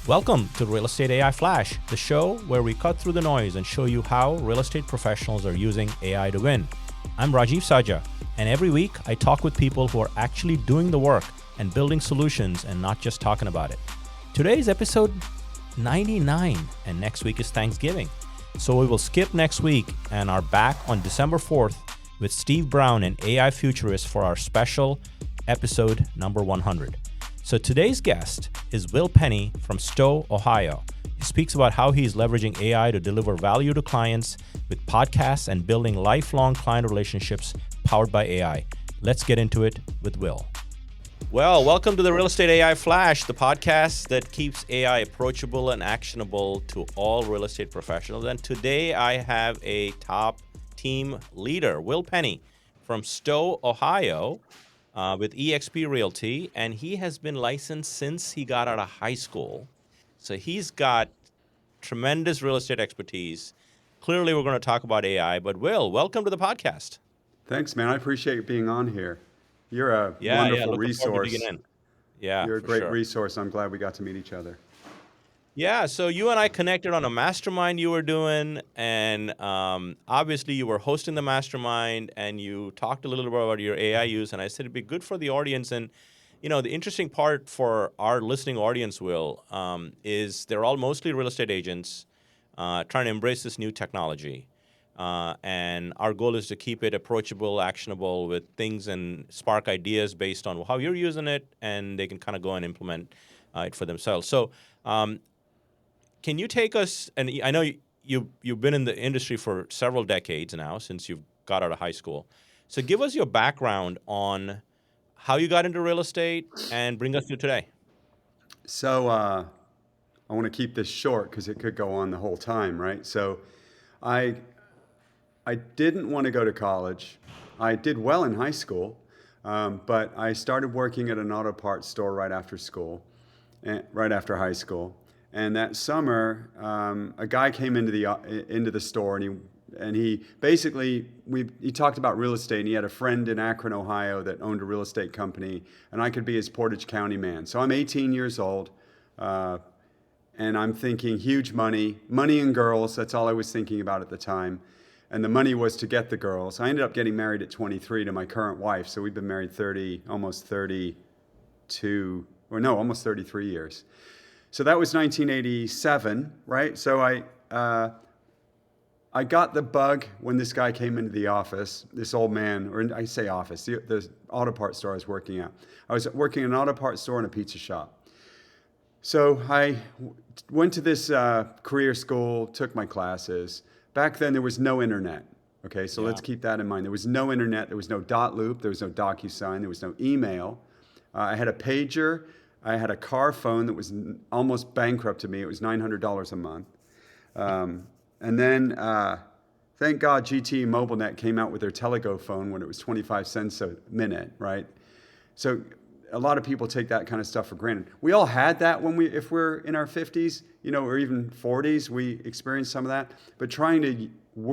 Welcome to Real Estate AI Flash, the show where we cut through the noise and show you how real estate professionals are using AI to win. I'm Rajeev Sajja, and every week I talk with people who are actually doing the work and building solutions and not just talking about it. Today is episode 99, and next week is Thanksgiving. So we will skip next week and are back on December 4th with Steve Brown, an AI futurist, for our special episode number 100. So today's guest is Will Penney from Stowe, Ohio. He speaks about how he's leveraging AI to deliver value to clients with podcasts and building lifelong client relationships powered by AI. Let's get into it with Will. Well, welcome to the Real Estate AI Flash, the podcast that keeps AI approachable and actionable to all real estate professionals. And today I have a top team leader, Will Penney from Stowe, Ohio, with eXp Realty, and he has been licensed since he got out of high school. So he's got tremendous real estate expertise. Clearly, we're going to talk about AI, but Will, welcome to the podcast. Thanks, man. I appreciate being on here. You're a wonderful resource. You're a great resource. I'm glad we got to meet each other. Yeah, so you and I connected on a mastermind you were doing, and obviously you were hosting the mastermind, and you talked a little bit about your AI use, and I said it'd be good for the audience. And, you know, the interesting part for our listening audience, Will, is they're all mostly real estate agents trying to embrace this new technology. And our goal is to keep it approachable, actionable with things and spark ideas based on how you're using it, and they can kind of go and implement it for themselves. So, can you take us, and I know you've been in the industry for several decades now since you got out of high school. So give us your background on how you got into real estate and bring us to today. So I want to keep this short because it could go on the whole time, right? So I didn't want to go to college. I did well in high school, but I started working at an auto parts store right after high school. And that summer, a guy came into the store, and he basically he talked about real estate. And he had a friend in Akron, Ohio, that owned a real estate company, and I could be his Portage County man. So I'm 18 years old, and I'm thinking huge money and girls. That's all I was thinking about at the time. And the money was to get the girls. I ended up getting married at 23 to my current wife. So we've been married almost 33 years. So that was 1987, right? So I got the bug when this guy came into the office, this old man, or I say office, the auto parts store I was working at. I was working in an auto parts store and a pizza shop. So I went to this career school, took my classes. Back then there was no internet. Okay, so Let's keep that in mind. There was no internet, there was no dot loop, there was no DocuSign, there was no email. I had a pager. I had a car phone that was almost bankrupt to me. It was $900 a month. And then, thank God, GTE MobileNet came out with their Telego phone when it was 25 cents a minute, right? So a lot of people take that kind of stuff for granted. We all had that if we're in our 50s, or even 40s, we experienced some of that. But trying to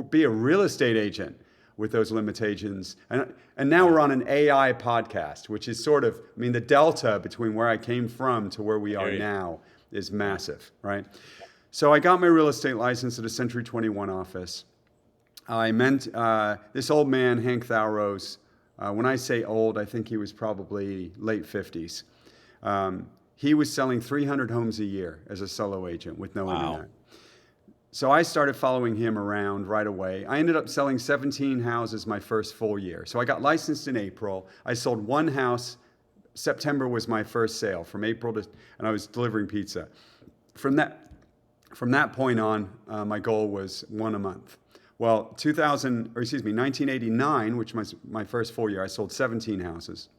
be a real estate agent with those limitations. And now we're on an AI podcast, which is the delta between where I came from to where we are now is massive, right? So I got my real estate license at a Century 21 office. I met this old man, Hank Thalrose. When I say old, I think he was probably late 50s. He was selling 300 homes a year as a solo agent with no internet. So I started following him around right away. I ended up selling 17 houses my first full year. So I got licensed in April. I sold one house. September was my first sale from April and I was delivering pizza. From that point on, my goal was one a month. Well, 1989, which was my first full year, I sold 17 houses.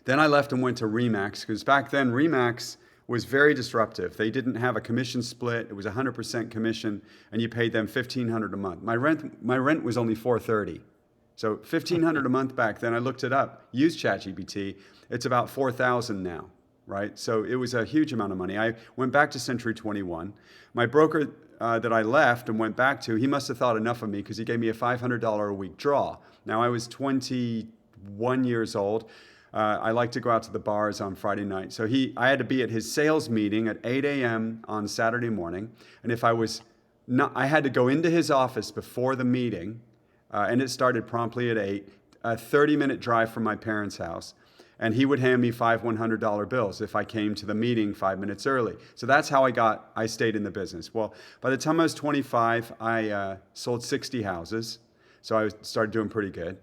Then I left and went to RE/MAX, because back then RE/MAX was very disruptive. They didn't have a commission split. It was 100% commission, and you paid them $1,500 a month. My rent was only $430. So $1,500 a month back then. I looked it up. Use ChatGPT. It's about $4,000 now, right? So it was a huge amount of money. I went back to Century 21. My broker that I left and went back to, he must have thought enough of me because he gave me a $500 a week draw. Now I was 21 years old. I like to go out to the bars on Friday night. So I had to be at his sales meeting at 8 a.m. on Saturday morning. And if I was not, I had to go into his office before the meeting, and it started promptly at 8, a 30-minute drive from my parents' house. And he would hand me five $100 bills if I came to the meeting 5 minutes early. So that's how I stayed in the business. Well, by the time I was 25, I sold 60 houses. So I started doing pretty good.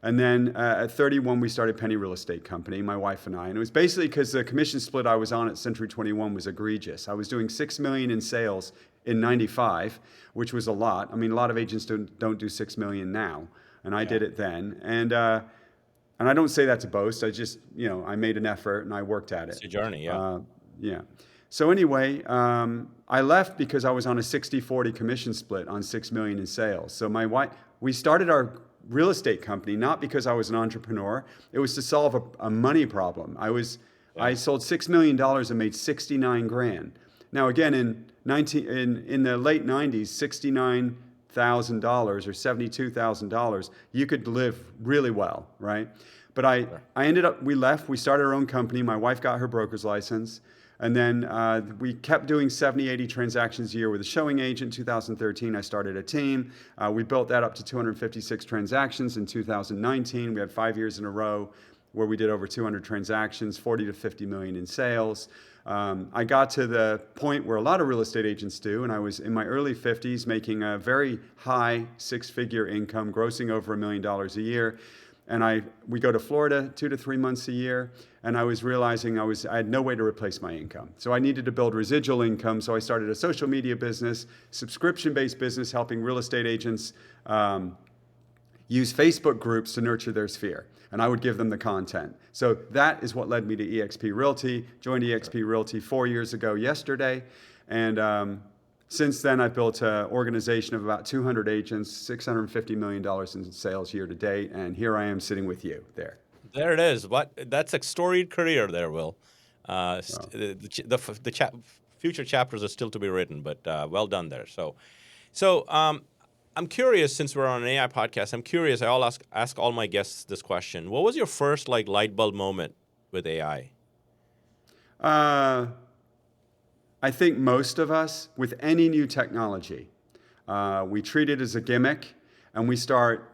And then at 31, we started Penney Real Estate Company, my wife and I. And it was basically because the commission split I was on at Century 21 was egregious. I was doing $6 million in sales in 95, which was a lot. I mean, a lot of agents don't do $6 million now. And I did it then. And I don't say that to boast. I just, I made an effort and I worked at it. It's a journey, yeah. Yeah. So anyway, I left because I was on a 60-40 commission split on $6 million in sales. So my wife, we started our real estate company not because I was an entrepreneur. It was to solve a money problem. I sold $6 million and made 69 grand. Now again, in the late 90s, $69,000 or $72,000, you could live really well, right? But we left, we started our own company. My wife got her broker's license. And then we kept doing 70, 80 transactions a year with a showing agent. In 2013, I started a team. We built that up to 256 transactions in 2019. We had 5 years in a row where we did over 200 transactions, 40 to 50 million in sales. I got to the point where a lot of real estate agents do, and I was in my early 50s making a very high six-figure income, grossing over $1 million a year. And we go to Florida 2 to 3 months a year, and I was realizing I had no way to replace my income. So I needed to build residual income, so I started a social media business, subscription-based business, helping real estate agents use Facebook groups to nurture their sphere. And I would give them the content. So that is what led me to eXp Realty. Joined eXp Realty 4 years ago yesterday, and since then, I've built an organization of about 200 agents, $650 million in sales year to date, and here I am sitting with you there. There it is. That's a storied career there, Will. Future chapters are still to be written, but well done there. So I'm curious, since we're on an AI podcast, I'm curious, I ask all my guests this question. What was your first light bulb moment with AI? I think most of us, with any new technology, we treat it as a gimmick, and we start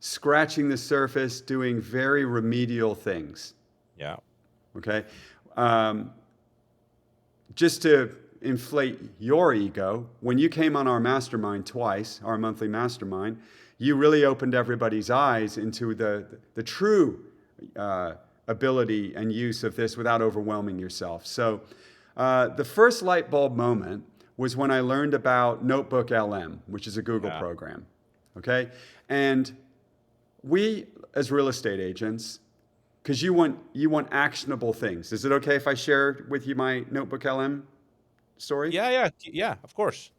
scratching the surface, doing very remedial things. Yeah. Okay? Just to inflate your ego, when you came on our mastermind twice, our monthly mastermind, you really opened everybody's eyes into the true ability and use of this without overwhelming yourself. So the first light bulb moment was when I learned about Notebook LM, which is a Google program. Okay? And we, as real estate agents, because you want actionable things. Is it okay if I share with you my Notebook LM story? Yeah, of course.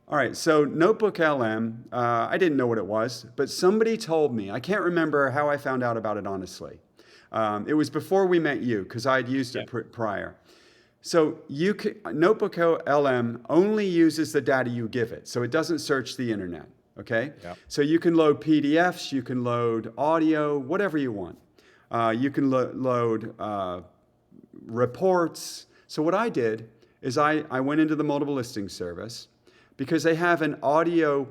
All right, so Notebook LM, I didn't know what it was, but somebody told me. I can't remember how I found out about it, honestly. It was before we met you, because I had used it prior. So Notebook LM only uses the data you give it, so it doesn't search the internet, okay? Yeah. So you can load PDFs, you can load audio, whatever you want. You can load reports. So what I did is I went into the multiple listing service, because they have an audio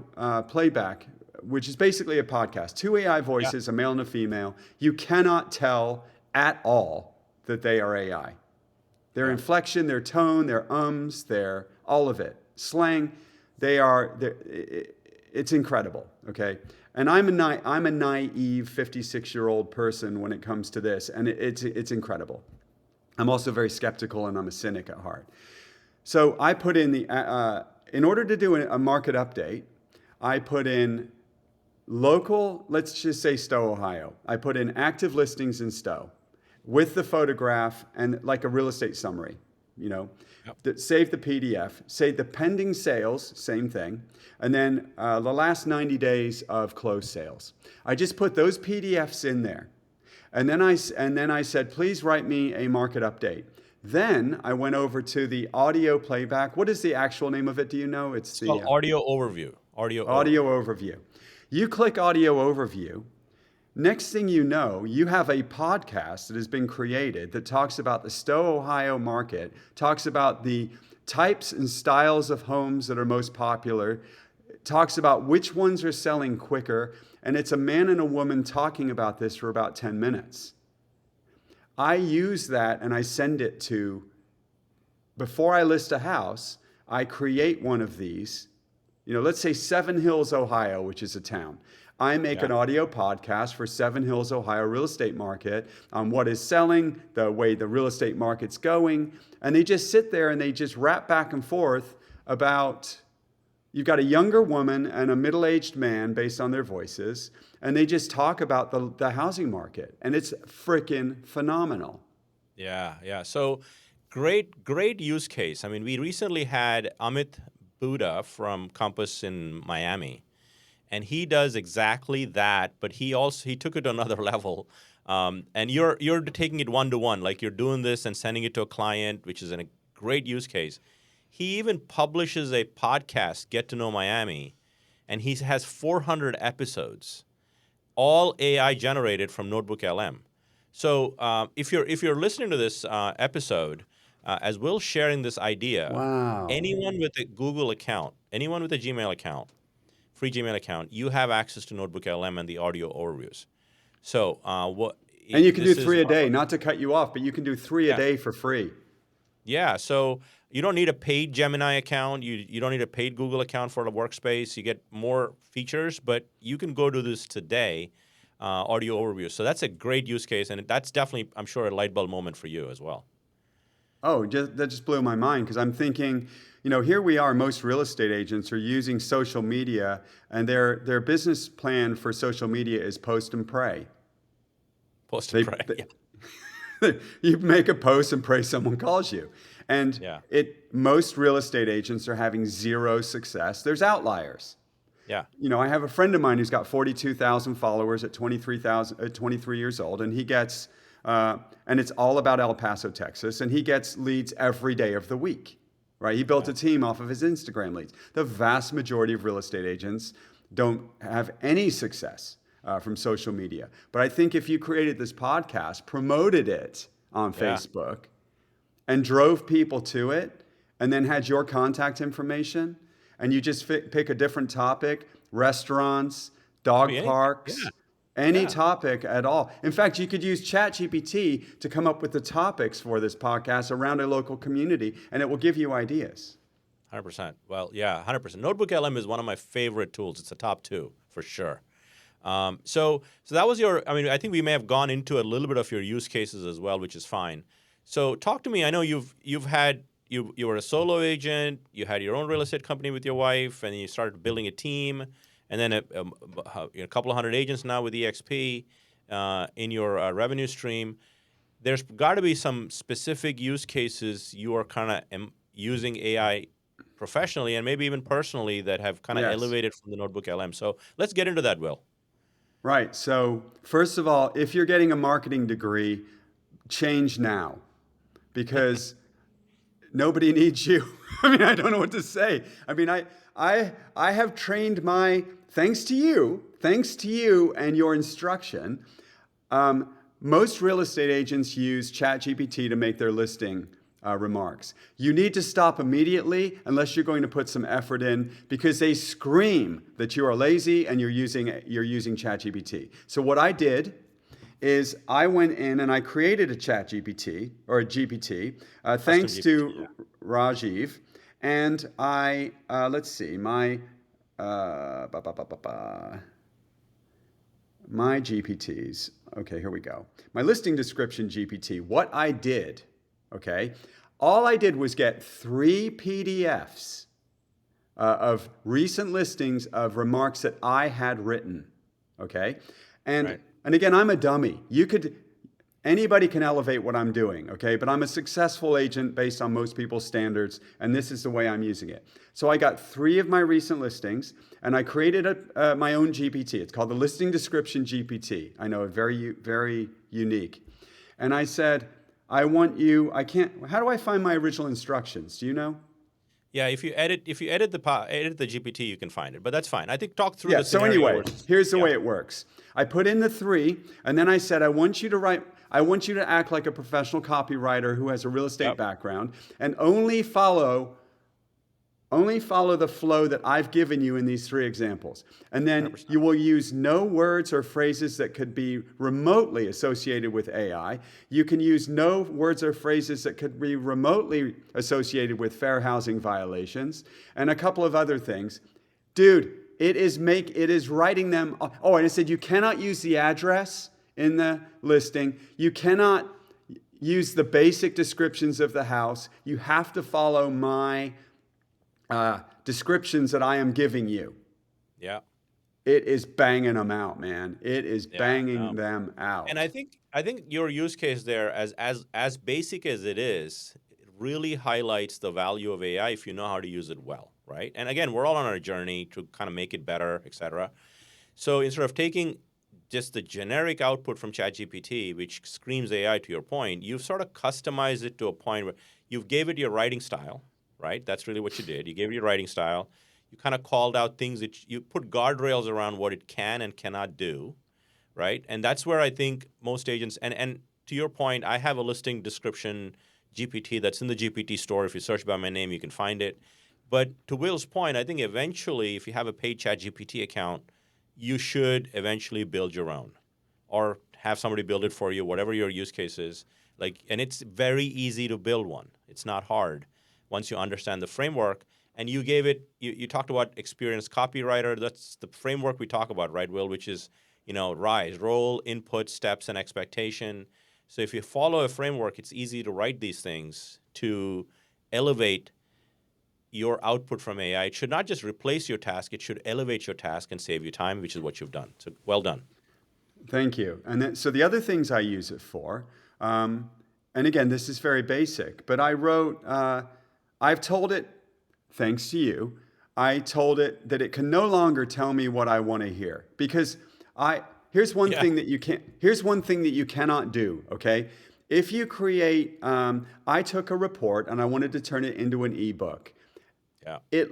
playback, which is basically a podcast. 2 AI voices, a male and a female. You cannot tell at all that they are AI. Their inflection, their tone, their ums, their all of it. Slang, it's incredible, okay? And I'm a naive 56-year-old person when it comes to this, and it's incredible. I'm also very skeptical, and I'm a cynic at heart. So I put in in order to do a market update, I put in local, let's just say Stowe, Ohio. I put in active listings in Stowe with the photograph and like a real estate summary, Save the PDF, say the pending sales, same thing, and then the last 90 days of closed sales. I just put those PDFs in there. And then I said, please write me a market update. Then I went over to the audio playback. What is the actual name of it? Do you know? It's called Audio Overview. Audio Overview. You click Audio Overview. Next thing you know, you have a podcast that has been created that talks about the Stowe, Ohio market, talks about the types and styles of homes that are most popular, talks about which ones are selling quicker, and it's a man and a woman talking about this for about 10 minutes. I use that and I send it to, before I list a house, I create one of these. Let's say Seven Hills, Ohio, which is a town. I make an audio podcast for Seven Hills, Ohio real estate market on what is selling, the way the real estate market's going. And they just sit there and they just rap back and forth about, you've got a younger woman and a middle-aged man based on their voices, and they just talk about the housing market. And it's freaking phenomenal. Yeah. So great use case. I mean, we recently had Amit Buddha from Compass in Miami. And he does exactly that, but he took it to another level. And you're taking it one-to-one, like you're doing this and sending it to a client, which is a great use case. He even publishes a podcast, Get to Know Miami, and he has 400 episodes, all AI generated from Notebook LM. So if you're listening to this episode, as Will's sharing this idea, Wow. anyone with a Google account, anyone with a Gmail account, free Gmail account, you have access to Notebook LM and the audio overviews. So and you can do 3 a day, not to cut you off, but you can do 3 a day for free. Yeah, so you don't need a paid Gemini account. You don't need a paid Google account for the workspace. You get more features, but you can go do this today, audio overviews. So that's a great use case, and that's definitely, I'm sure, a light bulb moment for you as well. Oh, that just blew my mind, because I'm thinking, here we are, most real estate agents are using social media, and their business plan for social media is post and pray. Post and pray, You make a post and pray someone calls you. And most real estate agents are having zero success. There's outliers. Yeah. I have a friend of mine who's got 42,000 followers at 23 years old, and he gets, and it's all about El Paso, Texas, and he gets leads every day of the week, right? He built a team off of his Instagram leads. The vast majority of real estate agents don't have any success from social media. But I think if you created this podcast, promoted it on Facebook, and drove people to it, and then had your contact information, and you just pick a different topic, restaurants, dog parks, any topic at all. In fact, you could use ChatGPT to come up with the topics for this podcast around a local community, and it will give you ideas. 100%. Well, 100%. Notebook LM is one of my favorite tools. It's a top 2 for sure. So that was I think we may have gone into a little bit of your use cases as well, which is fine. So talk to me. I know you were a solo agent, you had your own real estate company with your wife, and you started building a team, and then a couple of hundred agents now with EXP in your revenue stream. There's got to be some specific use cases you are kind of using AI professionally and maybe even personally that have kind of elevated from the Notebook LM. So let's get into that, Will. Right. So first of all, if you're getting a marketing degree, change now, because nobody needs you. I mean, I don't know what to say. I mean, I have trained thanks to you and your instruction. Most real estate agents use ChatGPT to make their listing remarks. You need to stop immediately unless you're going to put some effort in, because they scream that you are lazy and you're using ChatGPT. So what I did is I went in and I created a ChatGPT or a GPT, thanks to Rajeev, and I let's see, my GPTs. Okay, here we go. My listing description GPT. What I did, okay, all I did was get 3 PDFs of recent listings of remarks that I had written, okay? And again, I'm a dummy. Anybody can elevate what I'm doing, okay? But I'm a successful agent based on most people's standards, and this is the way I'm using it. So I got 3 of my recent listings, and I created my own GPT. It's called the Listing Description GPT. I know, very, very unique. And I said, how do I find my original instructions? Do you know? Yeah, if you edit the GPT, you can find it. But that's fine. I think talk through Yeah, the so scenario anyway, versus. here's the Yeah. way it works. I put in the 3, and then I said, I want you to act like a professional copywriter who has a real estate Yep. background and only follow the flow that I've given you in these 3 examples. And then 100%. you will use no words or phrases that could be remotely associated with AI. You can use no words or phrases that could be remotely associated with fair housing violations and a couple of other things. Dude, it is writing them. Oh, and it said you cannot use the address in the listing. You cannot use the basic descriptions of the house. You have to follow my descriptions that I am giving you. Yeah. It is banging them out, man. It is Yeah. banging No. them And out. I think your use case there, as basic as it is, it really highlights the value of AI if you know how to use it well, right? And again, we're all on our journey to kind of make it better, et cetera. So instead of taking just the generic output from ChatGPT, which screams AI to your point, you've sort of customized it to a point where you've gave it your writing style, right? That's really what you did. You gave it your writing style. You kind of called out things that you put guardrails around what it can and cannot do, right? And that's where I think most agents, and to your point, I have a listing description GPT that's in the GPT store. If you search by my name, you can find it. But to Will's point, I think eventually, if you have a paid Chat GPT account, you should eventually build your own, or have somebody build it for you, whatever your use case is. Like, and it's very easy to build one. It's not hard once you understand the framework. And you gave it, you talked about experienced copywriter. That's the framework we talk about, right, Will? Which is, RISE, role, input, steps, and expectation. So if you follow a framework, it's easy to write these things to elevate your output from AI. It should not just replace your task, it should elevate your task and save you time, which is what you've done. So well done. Thank you. And then, so the other things I use it for, and again, this is very basic, but I've told it, thanks to you, I told it that it can no longer tell me what I want to hear because here's one Yeah. thing that here's one thing that you cannot do. Okay, if you create, I took a report and I wanted to turn it into an ebook. Yeah.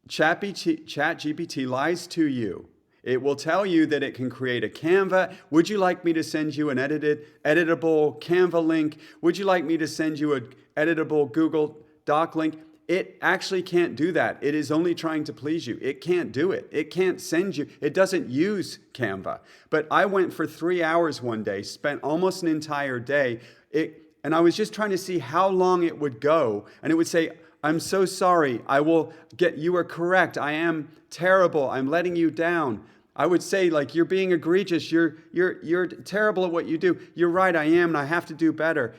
ChatGPT lies to you. It will tell you that it can create a Canva. Would you like me to send you an editable Canva link? Would you like me to send you an editable Google Doc link? It actually can't do that. It is only trying to please you. It can't do it. It can't send you. It doesn't use Canva. But I went for 3 hours one day, spent almost an entire day. And I was just trying to see how long it would go. And it would say, I'm so sorry. You are correct. I am terrible. I'm letting you down. I would say, like, you're being egregious. You're terrible at what you do. You're right, I am, and I have to do better.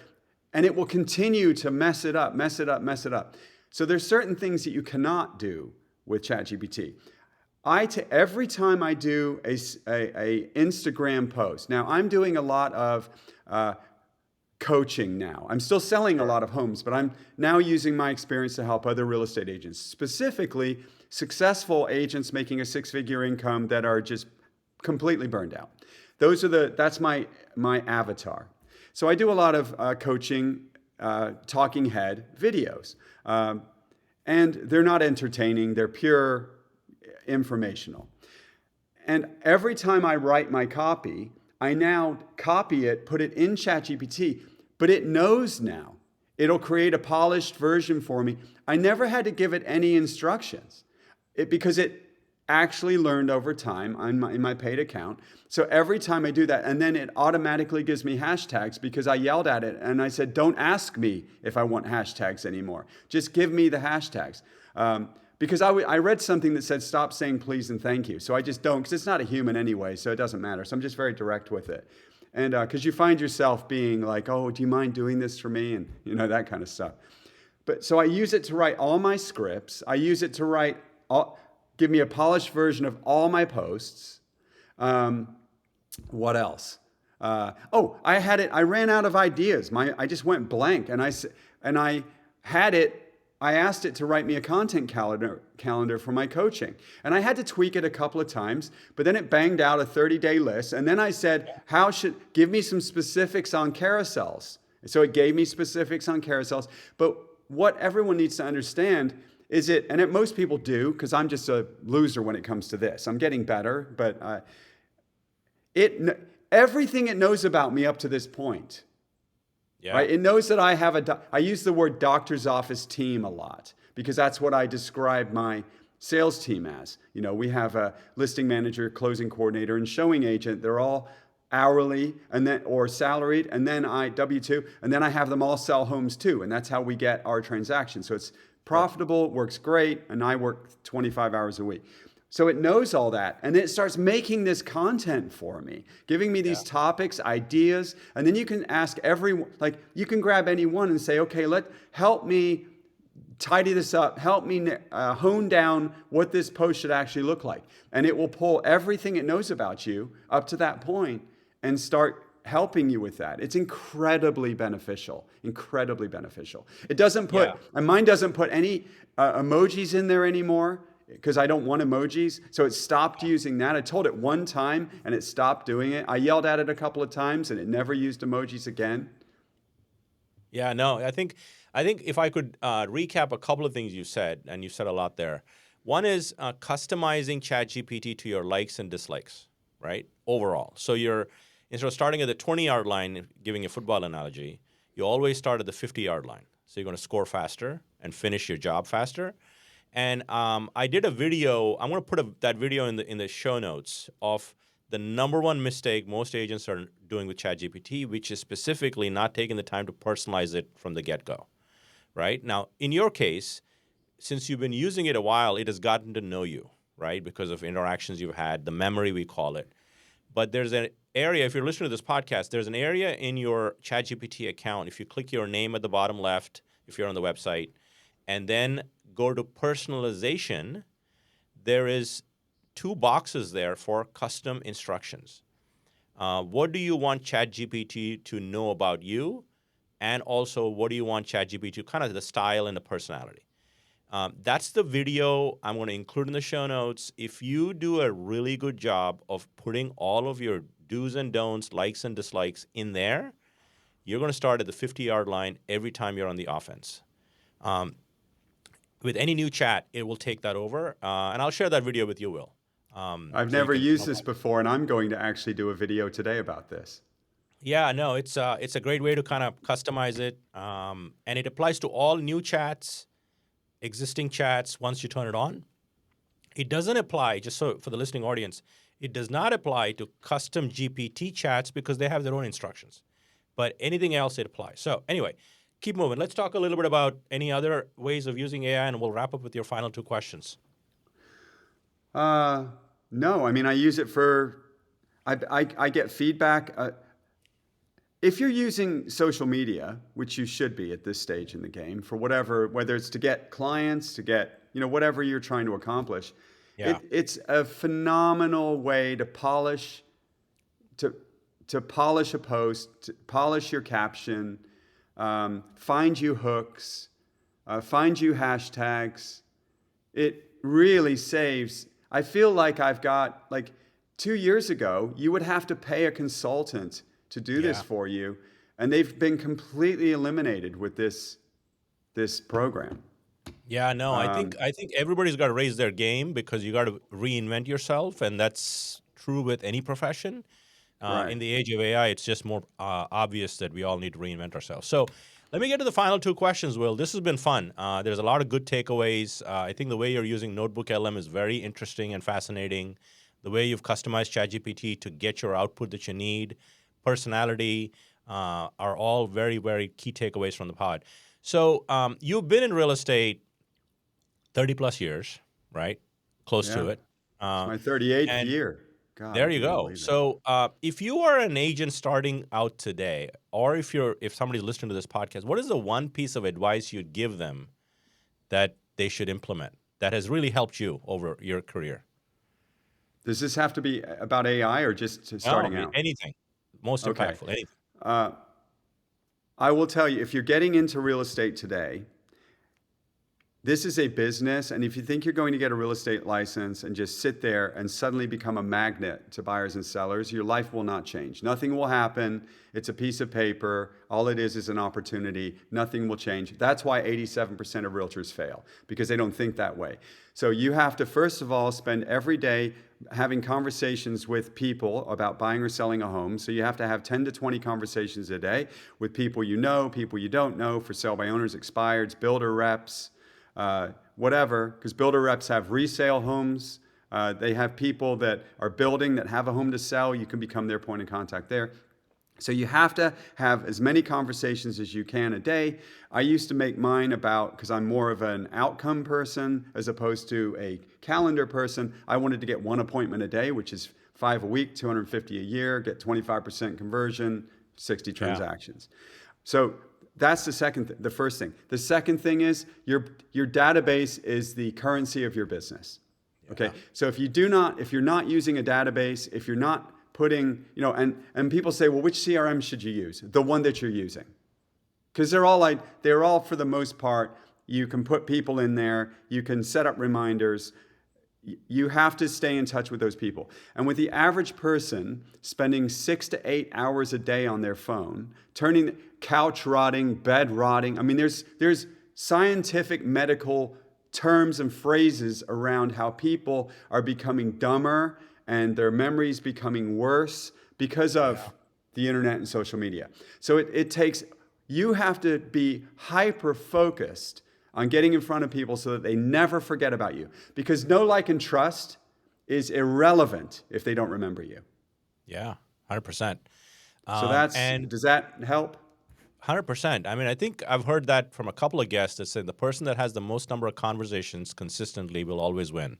And it will continue to mess it up, mess it up, mess it up. So there's certain things that you cannot do with ChatGPT. Every time I do a Instagram post, now I'm doing a lot of coaching now. I'm still selling a Sure. lot of homes, but I'm now using my experience to help other real estate agents, specifically successful agents making a 6-figure income that are just completely burned out. That's my avatar. So I do a lot of coaching, talking head videos, and they're not entertaining. They're pure informational. And every time I write my copy, I now copy it, put it in ChatGPT, but it knows now. It'll create a polished version for me. I never had to give it any instructions because it actually learned over time in my paid account. So every time I do that, and then it automatically gives me hashtags because I yelled at it and I said, don't ask me if I want hashtags anymore. Just give me the hashtags. Because I read something that said, stop saying please and thank you. So I just don't, because it's not a human anyway, so it doesn't matter. So I'm just very direct with it. And because you find yourself being like, oh, do you mind doing this for me? And that kind of stuff. But so I use it to write all my scripts. I use it to give me a polished version of all my posts. What else? I ran out of ideas. I just went blank, and I had it. I asked it to write me a content calendar for my coaching. And I had to tweak it a couple of times, but then it banged out a 30-day list. And then I said, give me some specifics on carousels. So it gave me specifics on carousels. But what everyone needs to understand Is it, and most people do, because I'm just a loser when it comes to this. I'm getting better, but everything it knows about me up to this point, Yeah. right? It knows that I have I use the word doctor's office team a lot because that's what I describe my sales team as. We have a listing manager, closing coordinator, and showing agent. They're all hourly and then or salaried, and then I W-2, and then I have them all sell homes too, and that's how we get our transactions. So it's profitable, works great, and I work 25 hours a week. So it knows all that, and it starts making this content for me, giving me these topics, ideas, and then you can ask everyone, like you can grab anyone and say, okay, help me tidy this up, help me hone down what this post should actually look like. And it will pull everything it knows about you up to that point and start helping you with that. It's incredibly beneficial, incredibly beneficial. It doesn't put, and mine doesn't put any emojis in there anymore because I don't want emojis. So it stopped using that. I told it one time and it stopped doing it. I yelled at it a couple of times and it never used emojis again. Yeah, no, I think if I could recap a couple of things you said, and you said a lot there. One is customizing ChatGPT to your likes and dislikes, right? Overall. So instead of starting at the 20-yard line, giving a football analogy, you always start at the 50-yard line. So you're going to score faster and finish your job faster. And I did a video. I'm going to put that video in the show notes of the number one mistake most agents are doing with ChatGPT, which is specifically not taking the time to personalize it from the get-go, right? Now, in your case, since you've been using it a while, it has gotten to know you, right? Because of interactions you've had, the memory we call it. But there's an area, if you're listening to this podcast, there's an area in your ChatGPT account. If you click your name at the bottom left, if you're on the website, and then go to personalization, there is 2 boxes there for custom instructions. What do you want ChatGPT to know about you? And also, what do you want ChatGPT to, kind of the style and the personality? That's the video I'm going to include in the show notes. If you do a really good job of putting all of your do's and don'ts, likes and dislikes in there, you're going to start at the 50-yard line every time you're on the offense. With any new chat, it will take that over. And I'll share that video with you, Will. I've never used this before, and I'm going to actually do a video today about this. Yeah, no, it's a great way to kind of customize it. And it applies to all new chats, existing chats once you turn it on. It doesn't apply, just so for the listening audience, it does not apply to custom GPT chats because they have their own instructions. But anything else, it applies. So anyway, keep moving. Let's talk a little bit about any other ways of using AI, and we'll wrap up with your final 2 questions. No, I mean, I use it for, I get feedback. If you're using social media, which you should be at this stage in the game, for whether it's to get clients, to get, whatever you're trying to accomplish, it's a phenomenal way to polish a post, to polish your caption, find you hooks, find you hashtags. It really saves. I feel like I've got, 2 years ago, you would have to pay a consultant to do this for you, and they've been completely eliminated with this program. Yeah, no, I think everybody's got to raise their game because you got to reinvent yourself, and that's true with any profession. Right. In the age of AI, it's just more obvious that we all need to reinvent ourselves. So let me get to the final 2 questions, Will. This has been fun. There's a lot of good takeaways. I think the way you're using Notebook LM is very interesting and fascinating. The way you've customized ChatGPT to get your output that you need, personality, are all very, very key takeaways from the pod. So you've been in real estate 30 plus years, right? Close to it. It's my 38th year. God, there you go. So if you are an agent starting out today, or if somebody's listening to this podcast, what is the one piece of advice you'd give them that they should implement that has really helped you over your career? Does this have to be about AI or just starting out? Anything. Most impactful, anything. I will tell you, if you're getting into real estate today, This is a business, and if you think you're going to get a real estate license and just sit there and suddenly become a magnet to buyers and sellers, your life will not change. Nothing will happen. It's a piece of paper. All it is an opportunity. Nothing will change. That's why 87% of realtors fail, because they don't think that way. So you have to, first of all, spend every day having conversations with people about buying or selling a home. So you have to have 10 to 20 conversations a day with people you know, people you don't know, for sale by owners, expireds, builder reps, whatever, because builder reps have resale homes. They have people that are building that have a home to sell. You can become their point of contact there. So you have to have as many conversations as you can a day. I used to make mine about, because I'm more of an outcome person as opposed to a calendar person, I wanted to get 1 appointment a day, which is 5 a week, 250 a year, get 25% conversion, 60 transactions. So that's the first thing. The second thing is your database is the currency of your business. Okay. So if you're not using a database, if you're not putting, and people say, well, which CRM should you use? The one that you're using. Because they're all for the most part, you can put people in there, you can set up reminders. You have to stay in touch with those people. And with the average person spending 6 to 8 hours a day on their phone, turning couch rotting, bed rotting. I mean, there's scientific medical terms and phrases around how people are becoming dumber and their memories becoming worse because of the internet and social media. So you have to be hyper-focused on getting in front of people so that they never forget about you. Because know, like, and trust is irrelevant if they don't remember you. Yeah, 100%. Does that help? 100%. I mean, I think I've heard that from a couple of guests that say the person that has the most number of conversations consistently will always win.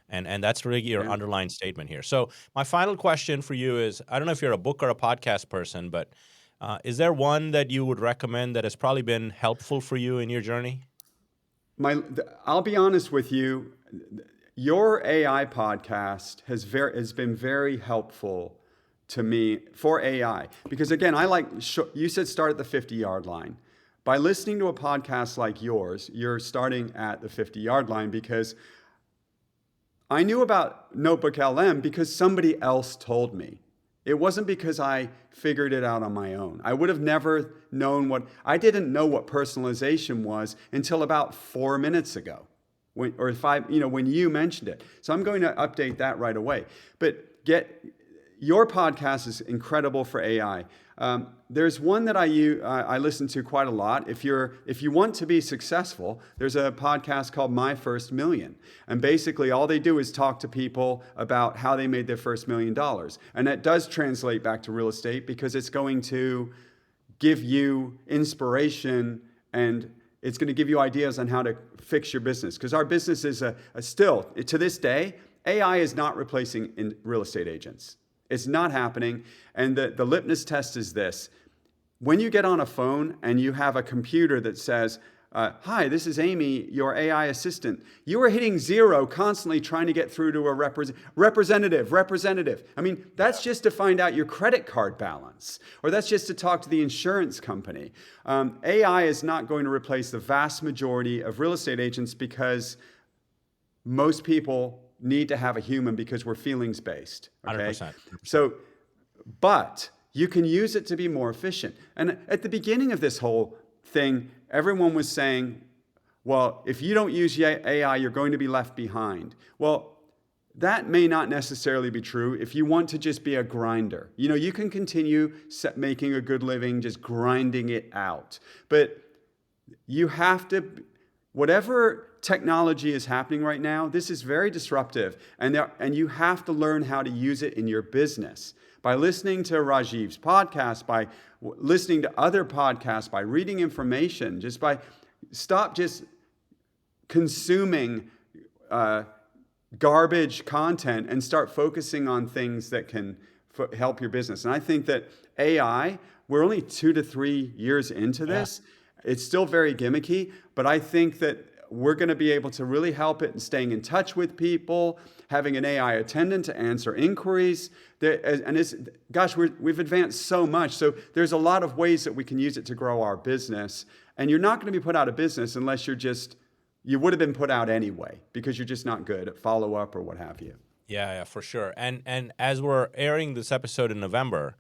And that's really your underlying statement here. So my final question for you is, I don't know if you're a book or a podcast person, but is there one that you would recommend that has probably been helpful for you in your journey? I'll be honest with you. Your AI podcast has been very helpful to me for AI. Because again, you said start at the 50-yard line. By listening to a podcast like yours, you're starting at the 50-yard line, because I knew about Notebook LM because somebody else told me. It wasn't because I figured it out on my own. I would have never known I didn't know what personalization was until about 4 minutes ago, when you mentioned it. So I'm going to update that right away. But your podcast is incredible for AI. There's one that I listen to quite a lot. If you want to be successful, there's a podcast called My First Million. And basically all they do is talk to people about how they made their first $1 million. And that does translate back to real estate, because it's going to give you inspiration and it's going to give you ideas on how to fix your business. Because our business is still, to this day, AI is not replacing real estate agents. It's not happening. And the litmus test is this. When you get on a phone and you have a computer that says, hi, this is Amy, your AI assistant, you are hitting 0 constantly trying to get through to a representative. I mean, that's just to find out your credit card balance, or that's just to talk to the insurance company. AI is not going to replace the vast majority of real estate agents, because most people need to have a human, because we're feelings based. Okay? 100%. So, but you can use it to be more efficient. And at the beginning of this whole thing, everyone was saying, well, if you don't use AI, you're going to be left behind. Well, that may not necessarily be true if you want to just be a grinder. You can continue making a good living, just grinding it out. But you have to, whatever technology is happening right now, this is very disruptive. And you have to learn how to use it in your business. By listening to Rajeev's podcast, by listening to other podcasts, by reading information, stop just consuming garbage content and start focusing on things that can help your business. And I think that AI, we're only 2 to 3 years into this. It's still very gimmicky, but I think that we're going to be able to really help it in staying in touch with people, having an AI attendant to answer inquiries. We've advanced so much. So there's a lot of ways that we can use it to grow our business. And you're not going to be put out of business unless you're just you would have been put out anyway because you're just not good at follow up or what have you. Yeah, for sure. And as we're airing this episode in November,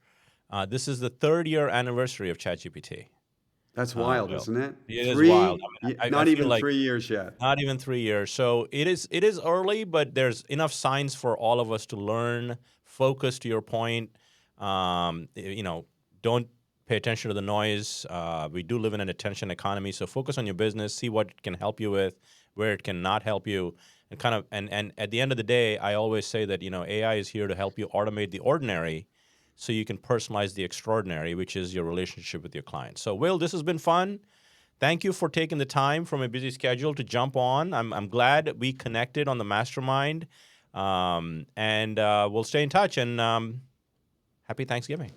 this is the 3rd-year anniversary of ChatGPT. That's wild, Will. isn't it? It is wild. I Not feel even like 3 years yet. not even 3 years. So it is early, but there's enough signs for all of us to learn, focus to your point. Don't pay attention to the noise. We do live in an attention economy, so focus on your business, see what it can help you with, where it cannot help you, and and at the end of the day, I always say that AI is here to help you automate the ordinary, so you can personalize the extraordinary, which is your relationship with your client. So, Will, this has been fun. Thank you for taking the time from a busy schedule to jump on. I'm glad we connected on the mastermind, and we'll stay in touch. And happy Thanksgiving.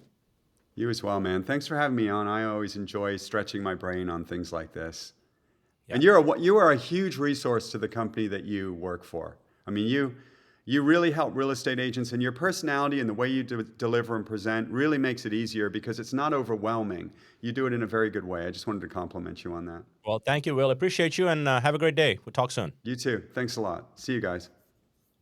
You as well, man. Thanks for having me on. I always enjoy stretching my brain on things like this. Yeah. And you are a huge resource to the company that you work for. I mean, you really help real estate agents, and your personality and the way you deliver and present really makes it easier because it's not overwhelming. You do it in a very good way. I just wanted to compliment you on that. Well, thank you, Will. Appreciate you, and have a great day. We'll talk soon. You too. Thanks a lot. See you guys.